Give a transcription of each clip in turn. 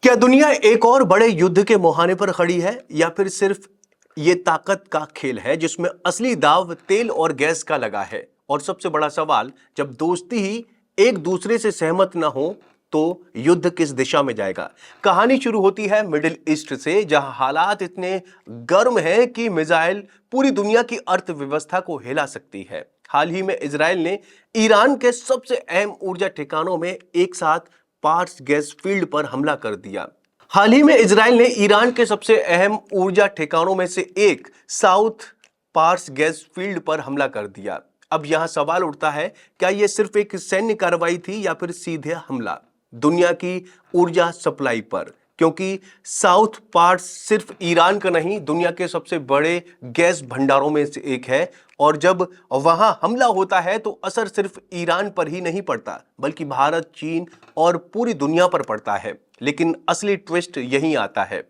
क्या दुनिया एक और बड़े युद्ध के मुहाने पर खड़ी है या फिर सिर्फ ये ताकत का खेल है जिसमें असली दाव तेल और गैस का लगा है? और सबसे बड़ा सवाल, जब दोस्ती ही एक दूसरे से सहमत ना हो तो युद्ध किस दिशा में जाएगा? कहानी शुरू होती है मिडिल ईस्ट से, जहां हालात इतने गर्म हैं कि मिसाइल पूरी दुनिया की अर्थव्यवस्था को हिला सकती है। हाल ही में इजराइल ने ईरान के सबसे अहम ऊर्जा ठिकानों में एक साथ पार्स गैस फील्ड पर हमला कर दिया। हाल ही में इजराइल ने ईरान के सबसे अहम ऊर्जा ठिकानों में से एक साउथ पार्स गैस फील्ड पर हमला कर दिया। अब यहां सवाल उठता है, क्या यह सिर्फ एक सैन्य कार्रवाई थी या फिर सीधे हमला दुनिया की ऊर्जा सप्लाई पर? क्योंकि साउथ पार्स सिर्फ ईरान का नहीं, दुनिया के सबसे बड़े गैस भंडारों में से एक है। और जब वहां हमला होता है तो असर सिर्फ ईरान पर ही नहीं पड़ता, बल्कि भारत, चीन और पूरी दुनिया पर पड़ता है। लेकिन असली ट्विस्ट यहीं आता है,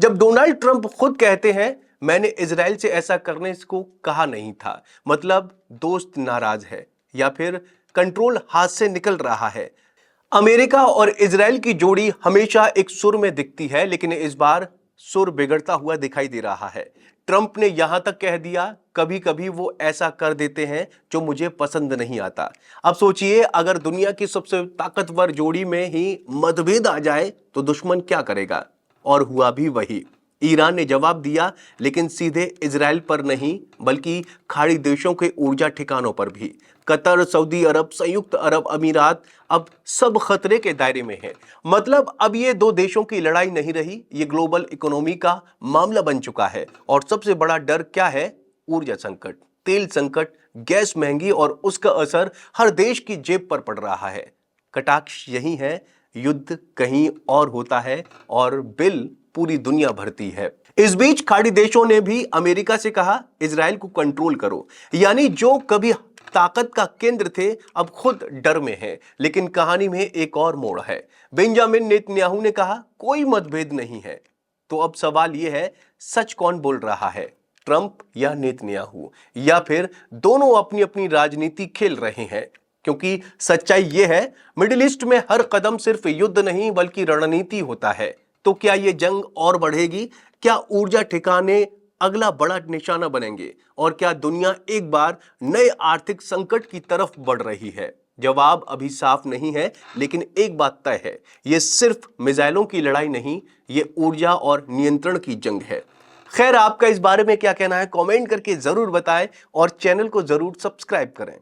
जब डोनाल्ड ट्रंप खुद कहते हैं, मैंने इजराइल से ऐसा करने को कहा नहीं था। मतलब दोस्त नाराज है या फिर कंट्रोल हाथ से निकल रहा है? अमेरिका और इजराइल की जोड़ी हमेशा एक सुर में दिखती है, लेकिन इस बार सुर बिगड़ता हुआ दिखाई दे रहा है। ट्रंप ने यहां तक कह दिया, कभी कभी वो ऐसा कर देते हैं जो मुझे पसंद नहीं आता। अब सोचिए, अगर दुनिया की सबसे ताकतवर जोड़ी में ही मतभेद आ जाए तो दुश्मन क्या करेगा? और हुआ भी वही। ईरान ने जवाब दिया, लेकिन सीधे इजराइल पर नहीं, बल्कि खाड़ी देशों के ऊर्जा ठिकानों पर भी। कतर, सऊदी अरब, संयुक्त अरब अमीरात, अब सब खतरे के दायरे में है। मतलब अब ये दो देशों की लड़ाई नहीं रही, ये ग्लोबल इकोनॉमी का मामला बन चुका है। और सबसे बड़ा डर क्या है? ऊर्जा संकट, तेल संकट, गैस महंगी, और उसका असर हर देश की जेब पर पड़ रहा है। कटाक्ष यही है, युद्ध कहीं और होता है और बिल पूरी दुनिया भरती है। इस बीच खाड़ी देशों ने भी अमेरिका से कहा, इजराइल को कंट्रोल करो। यानी जो कभी ताकत का केंद्र थे, अब खुद डर में है। लेकिन कहानी में एक और मोड़ है। बेंजामिन नेतन्याहू ने कहा, कोई मतभेद नहीं है। तो अब सवाल यह है, सच कौन बोल रहा है, ट्रंप या नेतन्याहू? या फिर दोनों अपनी अपनी राजनीति खेल रहे हैं? क्योंकि सच्चाई यह है, मिडिल ईस्ट में हर कदम सिर्फ युद्ध नहीं बल्कि रणनीति होता है। तो क्या यह जंग और बढ़ेगी? क्या ऊर्जा ठिकाने अगला बड़ा निशाना बनेंगे? और क्या दुनिया एक बार नए आर्थिक संकट की तरफ बढ़ रही है? जवाब अभी साफ नहीं है, लेकिन एक बात तय है, यह सिर्फ मिसाइलों की लड़ाई नहीं, यह ऊर्जा और नियंत्रण की जंग है। खैर, आपका इस बारे में क्या कहना है? कमेंट करके जरूर बताएं और चैनल को जरूर सब्सक्राइब करें।